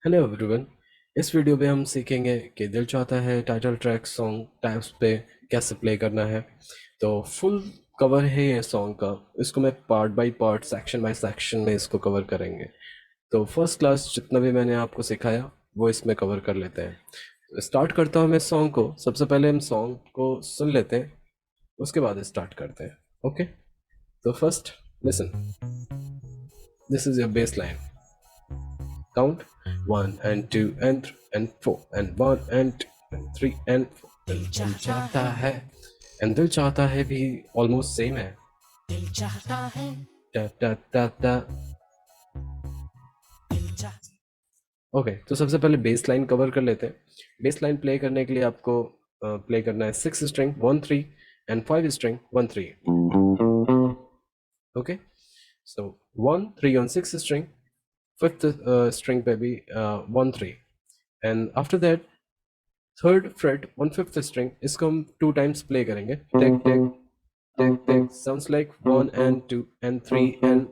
Hello everyone. इस video में हम सीखेंगे कि दिल चाहता है टाइटल ट्रैक सॉन्ग टाइप्स पे कैसे प्ले करना है। तो फुल कवर है ये सॉन्ग का। इसको मैं part by part section by section में इसको कवर करेंगे। तो फर्स्ट क्लास जितना भी मैंने आपको सिखाया वो इसमें कवर कर लेते हैं। तो स्टार्ट करता हूँ मैं सॉन्ग को। सबसे पहले हम सॉन्ग को सुन लेते हैं, उसके बाद स्टार्ट करते हैं। ओके, तो first listen, this is your base line. Count 1 and 2 and 3 and 4 and 1 and 2 and 3 and 4. दिल चाहता है एंड दिल चाहता है भी ऑलमोस्ट सेम है। दिल चाहता है टा टा टा टा। ओके, तो सबसे पहले बेस लाइन कवर कर लेते हैं। बेस लाइन प्ले करने के लिए आपको प्ले करना है 6 string 1 3 and 5 string 1 3। Okay, so 1 3 on 6 string, fifth string पे भी 1 3, and after that third fret on fifth string, इसको हम 2 times प्ले करेंगे। टेक टेक टेक टेक, sounds like 1 and 2 and 3 and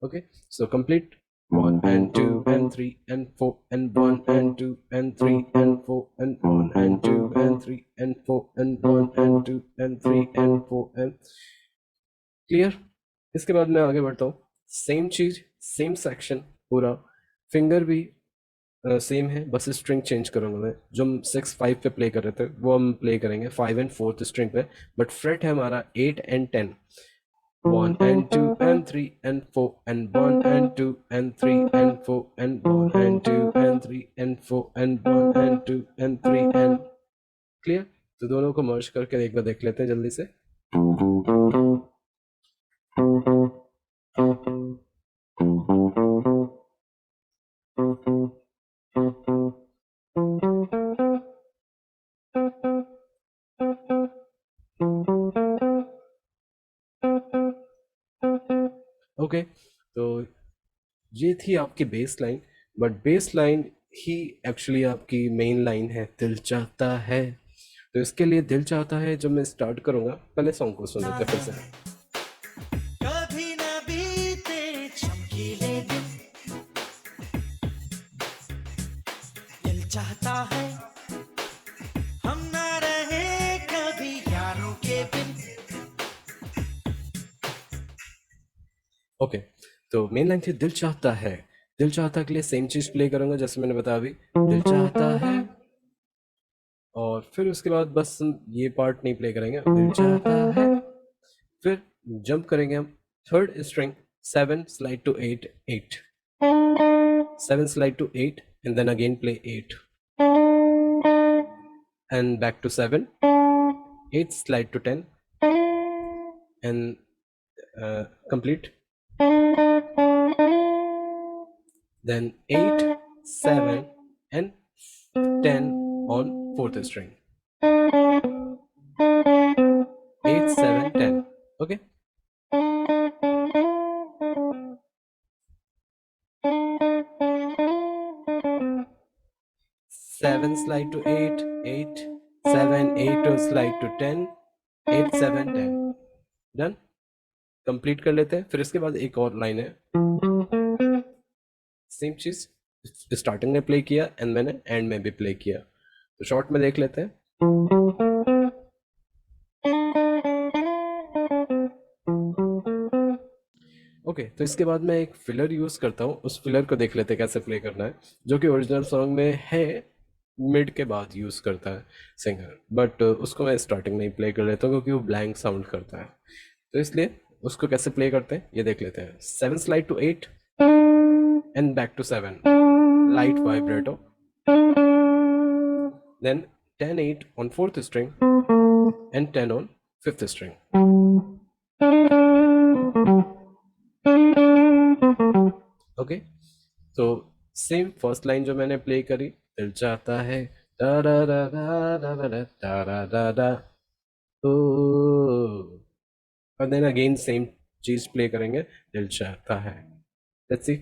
okay, so complete 1 and 2 and 3 and 4 and 1 and 2 and 3 and 4 and 1 and 2 and 3 and 4 and 1 and 2 and 3 and 4 and clear. इसके बाद मैं आगे बढ़ता हूँ। सेम चीज, सेम सेक्शन पूरा, फिंगर भी सेम है, बस स्ट्रिंग चेंज करूंगा मैं। जो हम 6 5 पे प्ले कर रहे थे वो हम प्ले करेंगे 5 and 4th स्ट्रिंग पे। बट फ्रेट है हमारा 8 and 10। 1 and 2 and 3 and 4 and 1 and 2 and 3 and 4 and 1 and 2 and 3 and 4 and 1 and 2 and 3 and clear. तो दोनों को मर्ज करके एक बार देख लेते हैं जल्दी से। ओके, तो ये थी आपकी base line. But base line he actually आपकी मेन लाइन है, दिल चाहता है। तो इसके लिए दिल चाहता है जब मैं स्टार्ट करूंगा, पहले सॉन्ग को सुन लेते हैं फिर से। कभी ना बीते चमकीले दिन, दिल चाहता है हम ना रहे कभी यारों के बिन। ओके, तो मेन लाइन थी दिल चाहता है। दिल चाहता के लिए सेम चीज प्ले करूंगा जैसे मैंने बताया अभी, दिल चाहता है। और फिर उसके बाद बस हम ये पार्ट नहीं प्ले करेंगे, दिल चाहता है। फिर जंप करेंगे हम third string, 7 slide to 8 8, 7 slide to 8 and then again play 8 and back to 7, 8 slide to 10 and complete, then 8 7 and 10 on fourth string, 8 7 10. Okay, 7 slide to 8 8 7 8 slide to 10 8 7 10 done. Complete कर लेते हैं। फिर इसके बाद एक और लाइन है, सेम चीज स्टार्टिंग में प्ले किया एंड मैंने एंड में भी प्ले किया। तो शॉर्ट में देख लेते हैं। ओके, तो इसके बाद मैं एक फिलर यूज करता हूँ। उस फिलर को देख लेते हैं कैसे प्ले करना है, जो कि ओरिजिनल सॉन्ग में है, मिड के बाद यूज करता है सिंगर। बट उसको मैं स्टार्टिंग में ही प्ले कर लेता हूँ क्योंकि वो ब्लैंक साउंड करता है। तो इसलिए उसको कैसे प्ले करते हैं ये देख लेते हैं। 7 slide to 8 and back to 7, light vibrato, then 10 8 on fourth string and 10 on fifth string. Okay, तो सेम फर्स्ट लाइन जो मैंने प्ले करी, दिल चाहता है दा दा दा दा दा दा दा दा दा दा, और देन अगेन सेम चीज प्ले करेंगे, दिल चाहता है। Let's see.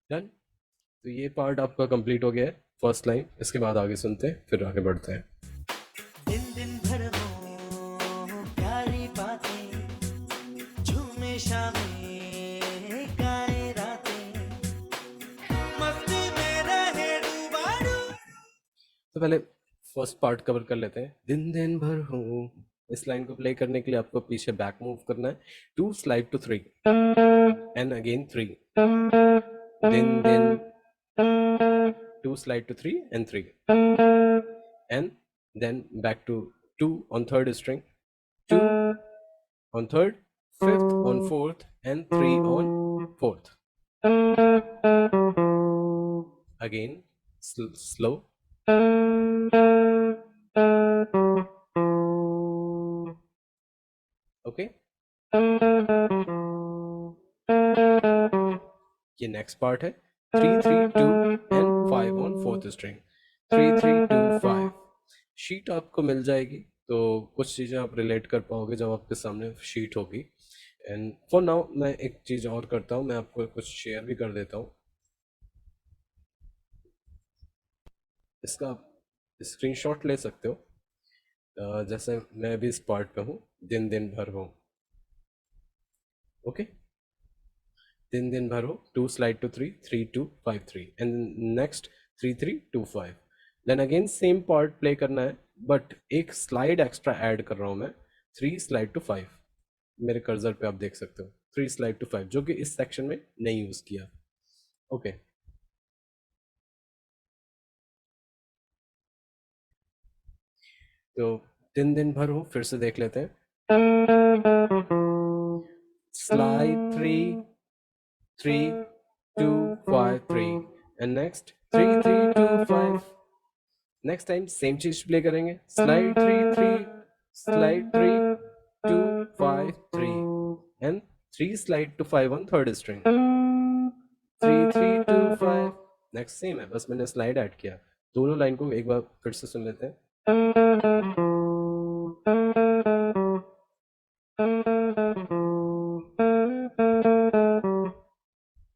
डन। तो ये पार्ट आपका कंप्लीट हो गया है, फर्स्ट लाइन। इसके बाद आगे सुनते हैं, फिर आगे बढ़ते हैं। दिन दिन भर हो प्यारी बातें, झूमे शामें गाए रातें, मस्ती में रहे डूबाडू। तो पहले फर्स्ट पार्ट कवर कर लेते हैं। दिन दिन भर हूँ, इस लाइन को प्ले करने के लिए आपको पीछे बैक मूव करना है, 2 स्लाइड टू 3 एंड अगेन 3, दिन दिन, 2 slide to 3 and 3, and then back to 2 on third string, 2 on third, 5th on fourth, and 3 on fourth. Again slow. Okay, ये नेक्स्ट पार्ट है, 3 3 2 and 5 on fourth string, 3 3 2 5। Sheet आपको मिल जाएगी, तो कुछ चीज़ें आप रिलेट कर पाओगे जब आपके सामने शीट होगी। एंड फॉर नाउ मैं एक चीज़ और करता हूँ, मैं आपको कुछ शेयर भी कर देता हूँ। इसका स्क्रीनशॉट ले सकते हो। जैसे मैं भी इस पार्ट पे हूँ, दिन दिन भर हूँ। ओके, दिन दिन भर हो, 2 slide to 3 3 2 5 3 and next 3 3 2 5। Then again same part play करना है, बट एक स्लाइड एक्स्ट्रा ऐड कर रहा हूँ मैं, 3 slide to 5। मेरे कर्सर पे आप देख सकते हो 3 slide to 5, जो कि इस सेक्शन में नहीं यूज किया। ओके, तो दिन दिन भर हो फिर से देख लेते हैं। Slide 3 3 2 5 3 and next 3 3 2 5। Next time same चीज प्ले करेंगे, slide 3 3 slide 3 2 5 3 and 3 slide to 5 on third string, 3 3 2 5। Next same है, बस मैंने स्लाइड ऐड किया। दोनों लाइन को एक बार फिर से सुन लेते हैं।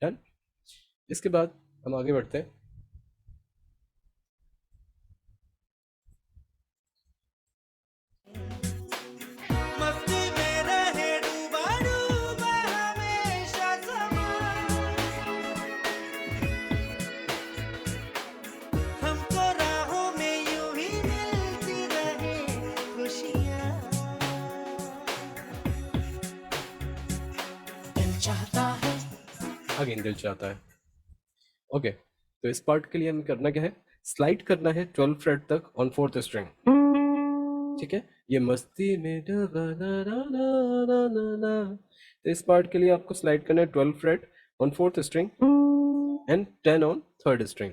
डन। इसके बाद हम आगे बढ़ते हैं। मस्ती में रहे डूबाडूबा हमेशा समा, हमको राहों में यूं ही मिलती रहे खुशियाँ। दिल चाहता है, अगेन दिल चाहता है। ओके, तो इस पार्ट के लिए हमें करना क्या है, स्लाइड करना है 12 फ्रेट तक ऑन फोर्थ स्ट्रिंग। ठीक है, ये मस्ती में तो इस पार्ट के लिए आपको स्लाइड करना है 12 fret on fourth string and 10 on third string.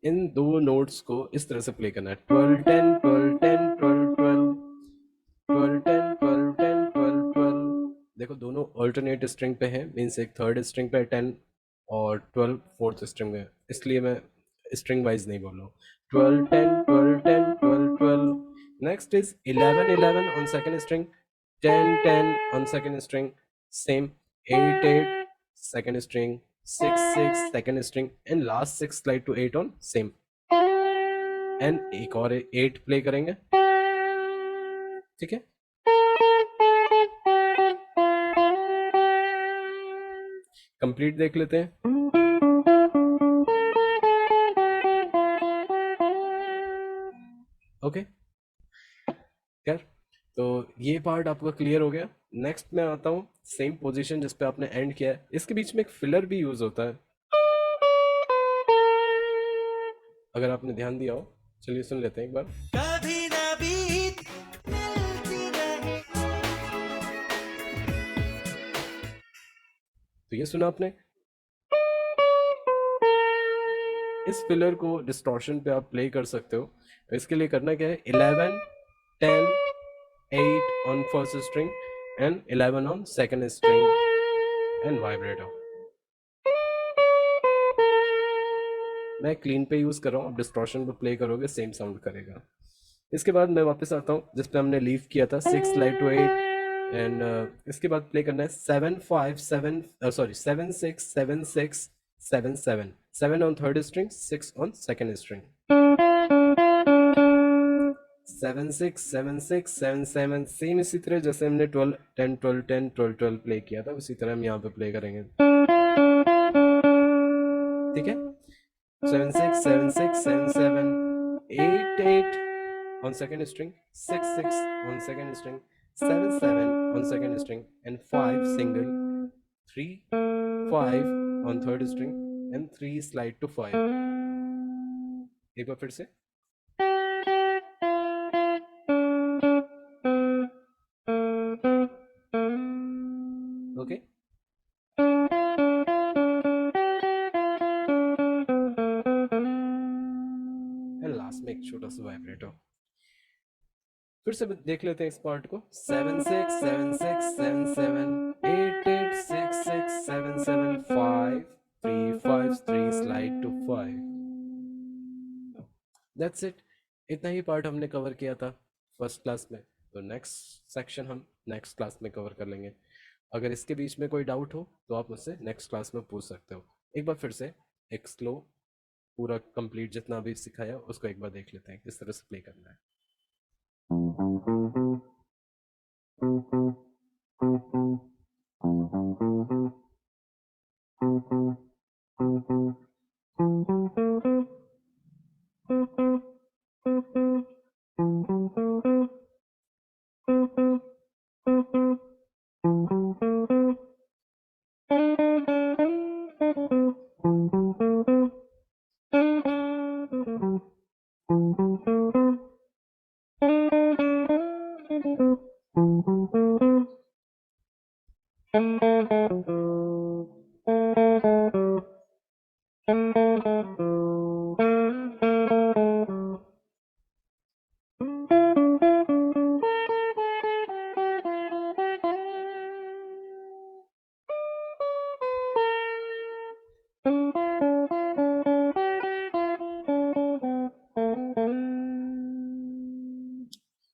इन दो नोट्स को इस तरह से प्ले करना है, 12 10 12 10 12 12 12 10 12 10 12 12। देखो दोनों अल्टरनेट स्ट्रिंग पे हैं, मीन्स एक थर्ड स्ट्रिंग पे 10 और 12 फोर्थ स्ट्रिंग में, इसलिए मैं स्ट्रिंग वाइज नहीं बोल रहा हूँ। 12 10 12 10 12 12। Next is 11 11 on second string, 10 10 on second string, same, 8 8 second string, 6 6 second string and last 6 slide to 8 on same। And एक और 8 प्ले करेंगे, ठीक है। कंप्लीट देख लेते हैं। ओके, यार तो ये पार्ट आपका क्लियर हो गया। नेक्स्ट मैं आता हूँ सेम पोजीशन जिस पे आपने एंड किया है, इसके बीच में एक फिलर भी यूज होता है, अगर आपने ध्यान दिया हो। चलिए सुन लेते हैं एक बार। कभी ना बीत मिलती रहे। तो ये सुना आपने, इस फिलर को डिस्टॉर्शन पे आप प्ले कर सकते हो। इसके लिए करना क्या है, 11 10 8 on first string and 11 on second string and vibrato. मैं क्लीन पे यूज कर रहा हूँ, आप डिस्टॉर्शन पे प्ले करोगे सेम साउंड करेगा। इसके बाद मैं वापस आता हूँ जिस पे हमने लीव किया था, 6 स्लाइड टू 8 एंड इसके बाद प्ले करना है 7 5 7 sorry 7 6 7 6 7 7 7 on third string, 6 on second string. 7 6 7 6 7 7, same इसी तरह जैसे हमने 12 10 12 10 12 12 प्ले किया था, उसी तरह हम यहाँ पे प्ले करेंगे. ठीक है. 7 6 7 6 7 7, 8 8 on second string, 6 6 on second string, 7 7 on second string, and 5 single, 3 5 on third string, and 3 slide to 5. एक बार फिर से. Okay. एंड लास्ट में एक छोटा सा वाइब्रेटो. फिर से देख लेते हैं इस पार्ट को. 7 6 7 6 7 7, 8 8 6 6 7 7, 5 3 5 3 स्लाइड टू 5. That's it. इतना ही पार्ट हमने कवर किया था फर्स्ट क्लास में. तो नेक्स्ट सेक्शन हम नेक्स्ट क्लास में कवर कर लेंगे. अगर इसके बीच में कोई डाउट हो तो आप मुझसे नेक्स्ट क्लास में पूछ सकते हो. एक बार फिर से एक स्लो पूरा कंप्लीट जितना भी सिखाया उसको एक बार देख लेते हैं किस तरह से प्ले करना है.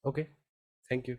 Okay, thank you.